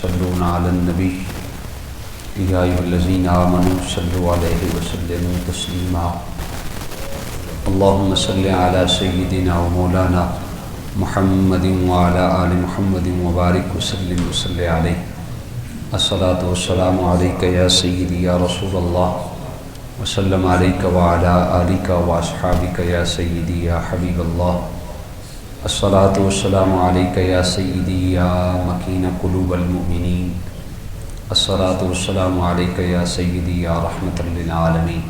يصلون على النبي يا أيها الذين آمنوا صلوا عليه وسلموا تسليما اللهم صل على سيدنا ومولانا محمد وعلى آل محمد وبارك وسلم وصل عليه الصلاة والسلام عليك يا سيدي يا رسول الله وسلم عليك وعلى آلك وأصحابك يا سيدي يا حبيب الله الصلاة والسلام عليك يا سيدي يا مكين قلوب المؤمنين الصلاة والسلام عليك يا سيدي يا رحمة للعالمين۔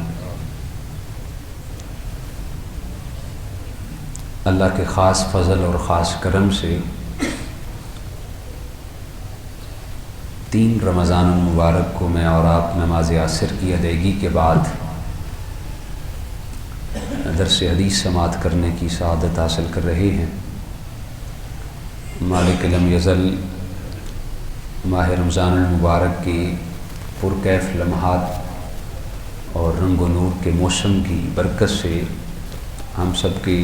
اللہ کے خاص فضل اور خاص کرم سے 3 رمضان المبارک کو میں اور آپ نماز عصر کی ادائیگی کے بعد درس حدیث سماعت کرنے کی سعادت حاصل کر رہے ہیں۔ مالک لم یزل ماہ رمضان المبارک کے پرکیف لمحات اور رنگ و نور کے موسم کی برکت سے ہم سب کے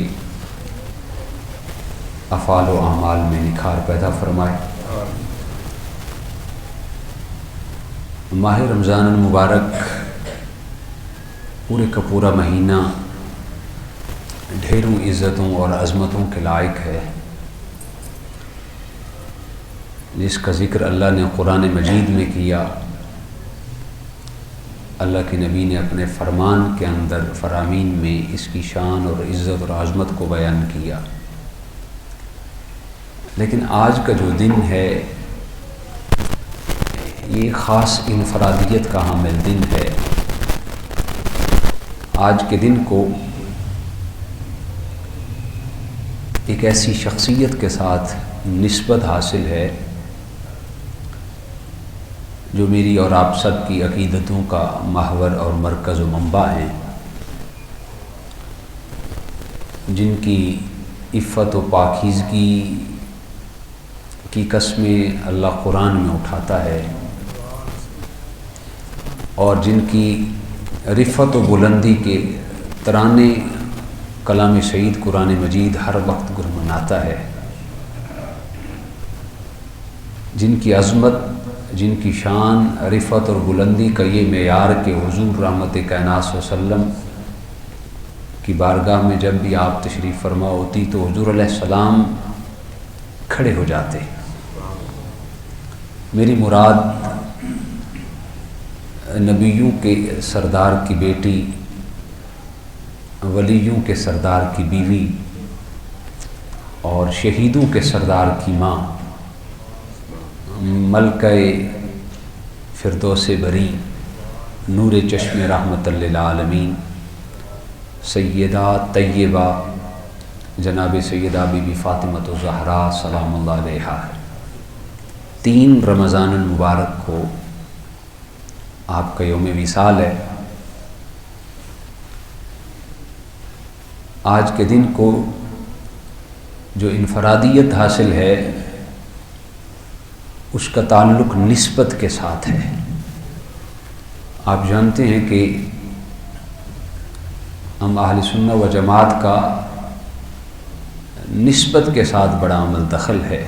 افعال و اعمال میں نکھار پیدا فرمائے۔ ماہ رمضان المبارک پورے کا پورا مہینہ ڈھیروں عزتوں اور عظمتوں کے لائق ہے، جس کا ذکر اللہ نے قرآن مجید میں کیا، اللہ کے نبی نے اپنے فرمان کے اندر فرامین میں اس کی شان اور عزت اور عظمت کو بیان کیا۔ لیکن آج کا جو دن ہے یہ خاص انفرادیت کا حامل دن ہے۔ آج کے دن کو ایک ایسی شخصیت کے ساتھ نسبت حاصل ہے جو میری اور آپ سب کی عقیدتوں کا محور اور مرکز و منبع ہیں، جن کی عفت و پاکیزگی کی قسمیں اللہ قرآن میں اٹھاتا ہے، اور جن کی رفعت و بلندی کے ترانے کلام سعید قرآن مجید ہر وقت گنگناتا ہے، جن کی عظمت، جن کی شان، رفعت اور بلندی کا یہ معیار کہ حضور رحمت کائنات صلی اللہ علیہ وسلم کی بارگاہ میں جب بھی آپ تشریف فرما ہوتی تو حضور علیہ السلام کھڑے ہو جاتے۔ میری مراد نبیوں کے سردار کی بیٹی، ولیوں کے سردار کی بیوی اور شہیدوں کے سردار کی ماں، ملکہ فردوس بری، نور چشم رحمت للعالمین، سیدہ طیبہ جناب سیدہ بی بی فاطمۃ الزہراء سلام اللہ علیہا۔ 3 رمضان المبارک کو آپ کا یوم وصال ہے۔ آج کے دن کو جو انفرادیت حاصل ہے اس کا تعلق نسبت کے ساتھ ہے۔ آپ جانتے ہیں کہ ہم اہل سنت و جماعت کا نسبت کے ساتھ بڑا عمل دخل ہے۔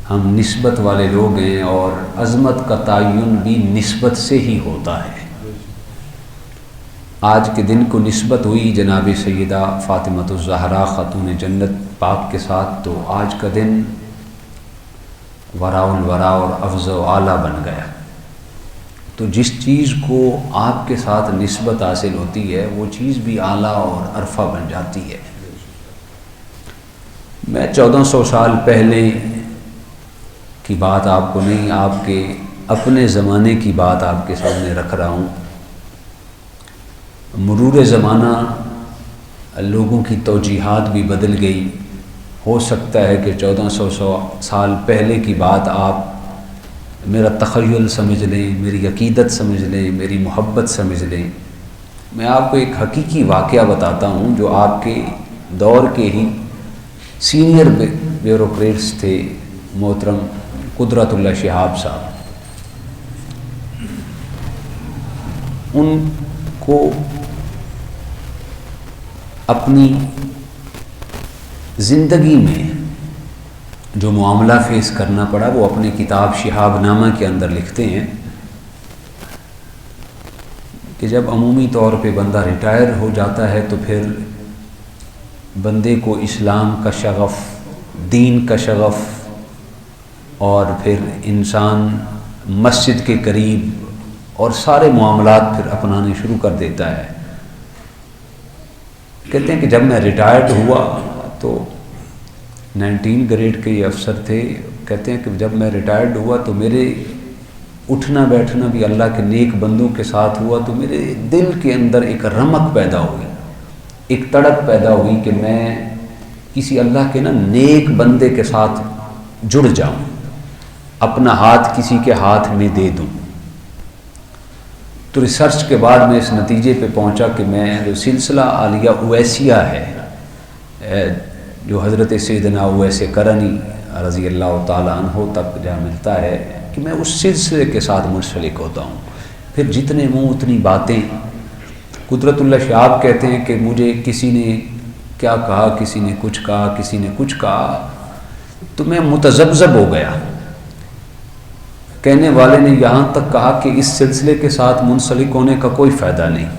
ہم نسبت والے لوگ ہیں اور عظمت کا تعین بھی نسبت سے ہی ہوتا ہے۔ آج کے دن کو نسبت ہوئی جناب سیدہ فاطمۃ الزہراء خاتون جنت پاک کے ساتھ، تو آج کا دن وراء الورا اور افضل و اعلیٰ بن گیا۔ تو جس چیز کو آپ کے ساتھ نسبت حاصل ہوتی ہے وہ چیز بھی اعلیٰ اور عرفہ بن جاتی ہے۔ میں 1400 سال پہلے کی بات آپ کو نہیں، آپ کے اپنے زمانے کی بات آپ کے سامنے رکھ رہا ہوں۔ مرور زمانہ لوگوں کی توجیہات بھی بدل گئی۔ ہو سکتا ہے کہ 1400 سال پہلے کی بات آپ میرا تخیل سمجھ لیں، میری عقیدت سمجھ لیں، میری محبت سمجھ لیں۔ میں آپ کو ایک حقیقی واقعہ بتاتا ہوں جو آپ کے دور کے ہی سینئر بیوروکریٹس تھے، محترم قدرت اللہ شہاب صاحب۔ ان کو اپنی زندگی میں جو معاملہ فیس کرنا پڑا وہ اپنی کتاب شہاب نامہ کے اندر لکھتے ہیں کہ جب عمومی طور پہ بندہ ریٹائر ہو جاتا ہے تو پھر بندے کو اسلام کا شغف، دین کا شغف، اور پھر انسان مسجد کے قریب اور سارے معاملات پھر اپنانے شروع کر دیتا ہے۔ کہتے ہیں کہ جب میں ریٹائرڈ ہوا تو 19 گریڈ کے یہ افسر تھے، کہتے ہیں کہ جب میں ریٹائرڈ ہوا تو میرے اٹھنا بیٹھنا بھی اللہ کے نیک بندوں کے ساتھ ہوا، تو میرے دل کے اندر ایک رمق پیدا ہوئی، ایک تڑپ پیدا ہوئی کہ میں کسی اللہ کے نیک بندے کے ساتھ جڑ جاؤں، اپنا ہاتھ کسی کے ہاتھ میں دے دوں۔ تو ریسرچ کے بعد میں اس نتیجے پہ پہنچا کہ میں جو سلسلہ عالیہ اویسیہ ہے، جو حضرت سیدنا اویس کرنی رضی اللہ تعالیٰ عنہ تک جہاں ملتا ہے، کہ میں اس سلسلے کے ساتھ منسلک ہوتا ہوں۔ پھر جتنے منہ اتنی باتیں۔ قدرت اللہ شہاب کہتے ہیں کہ مجھے کسی نے کیا کہا، کسی نے کچھ کہا، کسی نے کچھ کہا، تو میں متذبذب ہو گیا۔ کہنے والے نے یہاں تک کہا کہ اس سلسلے کے ساتھ منسلک ہونے کا کوئی فائدہ نہیں،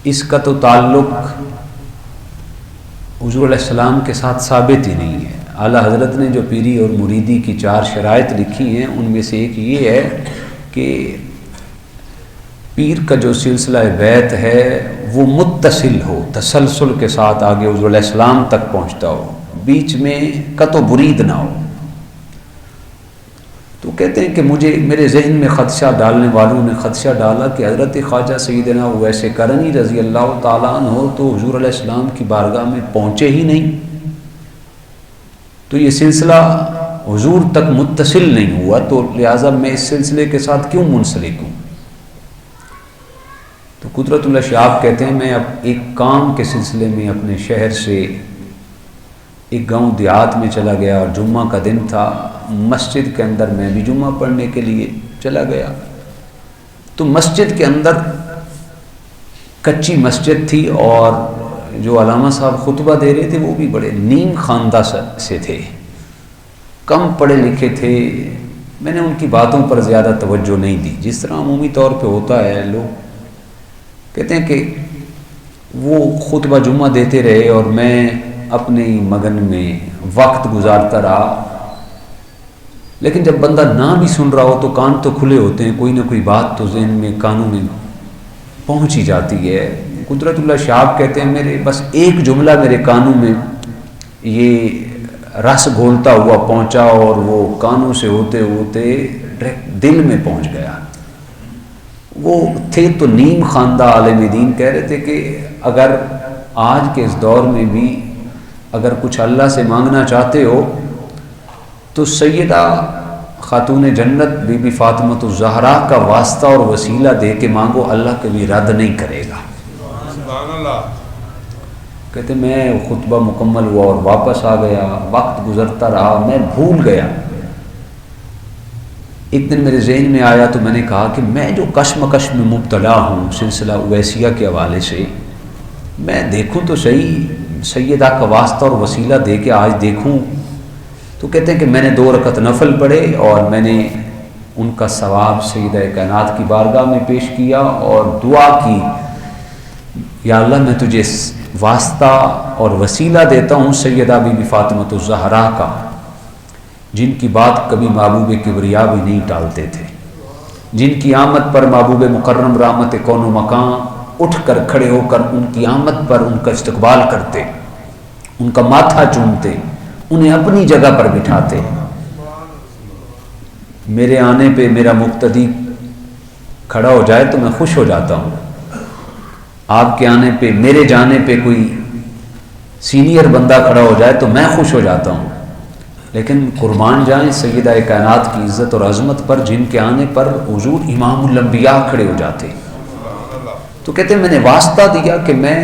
اس کا تو تعلق حضور علیہ السلام کے ساتھ ثابت ہی نہیں ہے۔ اعلیٰ حضرت نے جو پیری اور مریدی کی 4 شرائط لکھی ہیں ان میں سے ایک یہ ہے کہ پیر کا جو سلسلہ بیعت ہے وہ متصل ہو، تسلسل کے ساتھ آگے حضور علیہ السلام تک پہنچتا ہو، بیچ میں قطع و برید نہ ہو۔ تو کہتے ہیں کہ میرے ذہن میں خدشہ ڈالنے والوں نے خدشہ ڈالا کہ حضرت خواجہ سیدنا اویس کرنی رضی اللہ تعالیٰ عنہ تو حضور علیہ السلام کی بارگاہ میں پہنچے ہی نہیں، تو یہ سلسلہ حضور تک متصل نہیں ہوا، تو لہٰذا میں اس سلسلے کے ساتھ کیوں منسلک ہوں؟ تو قدرت اللہ شہاب کہتے ہیں میں اب ایک کام کے سلسلے میں اپنے شہر سے ایک گاؤں دیہات میں چلا گیا، اور جمعہ کا دن تھا، مسجد کے اندر میں بھی جمعہ پڑھنے کے لیے چلا گیا۔ تو مسجد کے اندر کچی مسجد تھی، اور جو علامہ صاحب خطبہ دے رہے تھے وہ بھی بڑے نیم خواندہ سے تھے، کم پڑھے لکھے تھے۔ میں نے ان کی باتوں پر زیادہ توجہ نہیں دی، جس طرح عمومی طور پہ ہوتا ہے۔ لوگ کہتے ہیں کہ وہ خطبہ جمعہ دیتے رہے اور میں اپنے مگن میں وقت گزارتا رہا، لیکن جب بندہ نہ بھی سن رہا ہو تو کان تو کھلے ہوتے ہیں، کوئی نہ کوئی بات تو ذہن میں، کانوں میں پہنچ ہی جاتی ہے۔ قدرت اللہ شہاب کہتے ہیں میرے بس ایک جملہ میرے کانوں میں یہ رس گھولتا ہوا پہنچا، اور وہ کانوں سے ہوتے ہوتے ڈائریکٹ دل میں پہنچ گیا۔ وہ تھے تو نیم خواندہ عالم دین، کہہ رہے تھے کہ اگر آج کے اس دور میں بھی اگر کچھ اللہ سے مانگنا چاہتے ہو تو سیدہ خاتون جنت بی بی فاطمۃ الزہرا کا واسطہ اور وسیلہ دے کے مانگو، اللہ کبھی رد نہیں کرے گا۔ سبحان اللہ۔ کہتے میں خطبہ مکمل ہوا اور واپس آ گیا، وقت گزرتا رہا، میں بھول گیا۔ ایک دن میرے ذہن میں آیا تو میں نے کہا کہ میں جو کشمکش میں مبتلا ہوں سلسلہ اویسیہ کے حوالے سے، میں دیکھوں تو صحیح سیدہ کا واسطہ اور وسیلہ دے کے آج دیکھوں۔ تو کہتے ہیں کہ میں نے 2 رکعت نفل پڑھے اور میں نے ان کا ثواب سیدہ کائنات کی بارگاہ میں پیش کیا اور دعا کی، یا اللہ میں تجھے واسطہ اور وسیلہ دیتا ہوں سیدہ بی بی فاطمۃ الزہرا کا، جن کی بات کبھی محبوب کبریا بھی نہیں ٹالتے تھے، جن کی آمد پر محبوب مکرم رحمت کون و مکان اٹھ کر کھڑے ہو کر ان کی آمد پر ان کا استقبال کرتے، ان کا ماتھا چومتے، انہیں اپنی جگہ پر بٹھاتے۔ میرے آنے پہ میرا مقتدی کھڑا ہو جائے تو میں خوش ہو جاتا ہوں، آپ کے آنے پہ، میرے جانے پہ کوئی سینئر بندہ کھڑا ہو جائے تو میں خوش ہو جاتا ہوں، لیکن قربان جائیں سیدہ کائنات کی عزت اور عظمت پر، جن کے آنے پر حضور امام الانبیاء کھڑے ہو جاتے۔ تو کہتے ہیں میں نے واسطہ دیا کہ میں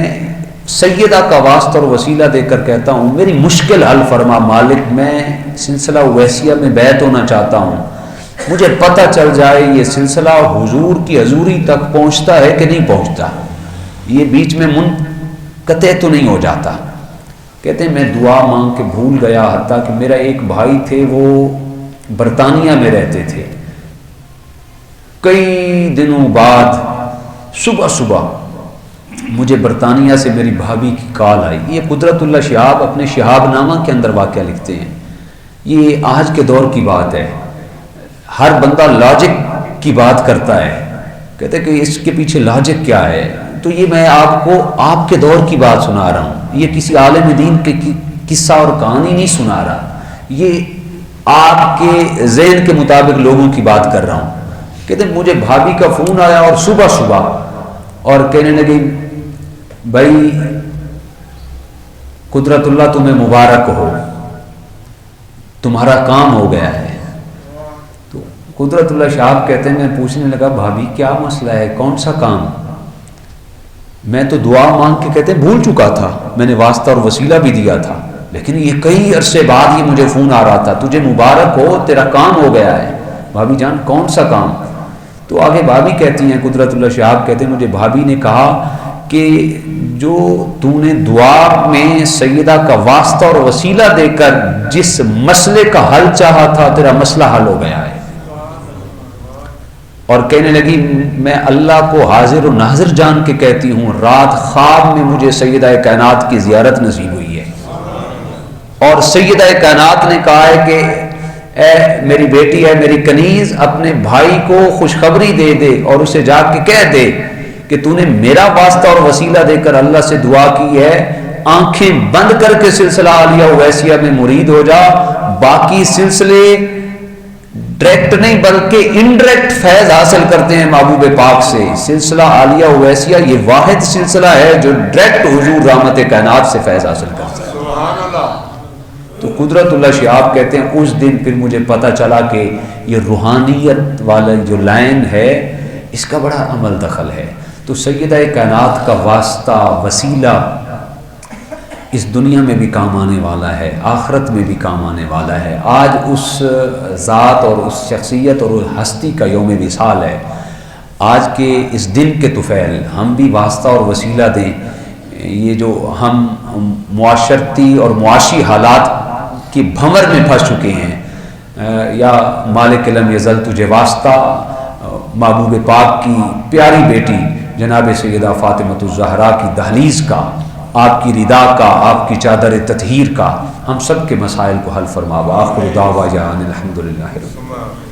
سیدہ کا واسطہ اور وسیلہ دے کر کہتا ہوں میری مشکل حل فرما مالک، میں سلسلہ اویسیہ میں بیعت ہونا چاہتا ہوں، مجھے پتہ چل جائے یہ سلسلہ حضور کی حضوری تک پہنچتا ہے کہ نہیں پہنچتا، یہ بیچ میں منقطع تو نہیں ہو جاتا۔ کہتے ہیں میں دعا مانگ کے بھول گیا، حتیٰ کہ میرا ایک بھائی تھے وہ برطانیہ میں رہتے تھے، کئی دنوں بعد صبح صبح مجھے برطانیہ سے میری بھابھی کی کال آئی۔ یہ قدرت اللہ شہاب اپنے شہاب نامہ کے اندر واقعہ لکھتے ہیں، یہ آج کے دور کی بات ہے، ہر بندہ لاجک کی بات کرتا ہے، کہتے ہیں کہ اس کے پیچھے لاجک کیا ہے، تو یہ میں آپ کو آپ کے دور کی بات سنا رہا ہوں، یہ کسی عالم دین کے قصہ اور کہانی نہیں سنا رہا، یہ آپ کے ذہن کے مطابق لوگوں کی بات کر رہا ہوں۔ کہتے ہیں مجھے بھابھی کا فون آیا اور صبح صبح، اور کہنے لگی بھائی قدرت اللہ تمہیں مبارک ہو، تمہارا کام ہو گیا ہے۔ تو قدرت اللہ شاہب کہتے ہیں میں پوچھنے لگا بھابھی کیا مسئلہ ہے، کون سا کام؟ میں تو دعا مانگ کے کہتے ہیں بھول چکا تھا، میں نے واسطہ اور وسیلہ بھی دیا تھا، لیکن یہ کئی عرصے بعد یہ مجھے فون آ رہا تھا، تجھے مبارک ہو تیرا کام ہو گیا ہے۔ بھابھی جان کون سا کام؟ تو آگے بھابھی کہتی ہیں، قدرت اللہ شہاب کہتے ہیں مجھے بھابھی نے کہا کہ جو تو نے دعا میں سیدہ کا واسطہ اور وسیلہ دے کر جس مسئلے کا حل چاہا تھا تیرا مسئلہ حل ہو گیا ہے۔ اور کہنے لگی میں اللہ کو حاضر و ناظر جان کے کہتی ہوں رات خواب میں مجھے سیدہ کائنات کی زیارت نصیب ہوئی ہے، اور سیدہ کائنات نے کہا ہے کہ اے میری بیٹی ہے میری کنیز اپنے بھائی کو خوشخبری دے دے اور اسے جا کے کہہ دے کہ تو نے میرا واسطہ اور وسیلہ دے کر اللہ سے دعا کی ہے، آنکھیں بند کر کے سلسلہ عالیہ اویسیہ میں مرید ہو جا، باقی سلسلے ڈائریکٹ نہیں بلکہ انڈائریکٹ فیض حاصل کرتے ہیں محبوب پاک سے۔ سلسلہ عالیہ اویسیہ یہ واحد سلسلہ ہے جو ڈائریکٹ حضور رحمت کائنات سے فیض حاصل کرتا ہے۔ سبحان اللہ۔ تو قدرت اللہ شہاب کہتے ہیں اس دن پھر مجھے پتہ چلا کہ یہ روحانیت والا جو لائن ہے اس کا بڑا عمل دخل ہے۔ تو سیدہ کائنات کا واسطہ وسیلہ اس دنیا میں بھی کام آنے والا ہے، آخرت میں بھی کام آنے والا ہے۔ آج اس ذات اور اس شخصیت اور اس ہستی کا یوم وصال ہے۔ آج کے اس دن کے طفیل ہم بھی واسطہ اور وسیلہ دیں۔ یہ جو ہم معاشرتی اور معاشی حالات کی بھنور میں پھنس چکے ہیں، یا مالک لم یزل تجھے واسطہ محبوب پاک کی پیاری بیٹی جناب سیدہ فاطمۃ الزہرا کی دہلیز کا، آپ کی ردا کا، آپ کی چادر تطہیر کا، ہم سب کے مسائل کو حل فرما۔ وآخر دعوانا الحمدللہ رب العالمین۔